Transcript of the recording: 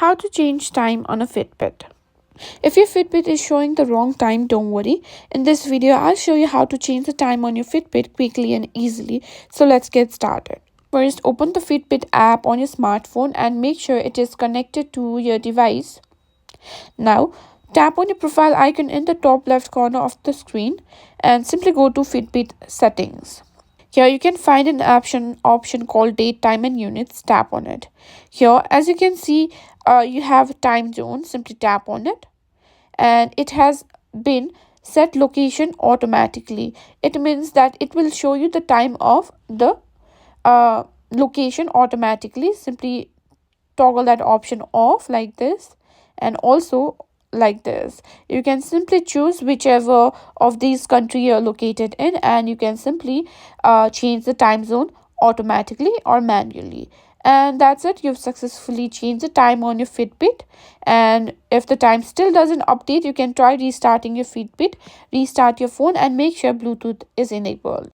How to change time on a Fitbit. If your Fitbit is showing the wrong time, don't worry. In this video, I'll show you how to change the time on your Fitbit quickly and easily. So let's get started. First, open the Fitbit app on your smartphone and make sure it is connected to your device. Now, tap on your profile icon in the top left corner of the screen and simply go to Fitbit settings. Here you can find an option called date, time and units. Tap on it. Here, as you can see, you have time zone. Simply tap on it. And it has been set location automatically. It means that it will show you the time of the location automatically. Simply toggle that option off like this, and also like this. You can simply choose whichever of these country you're located in, and you can simply change the time zone automatically or manually. And that's it. You've successfully changed the time on your Fitbit. And if the time still doesn't update, you can try restarting your Fitbit, restart your phone, and make sure Bluetooth is enabled.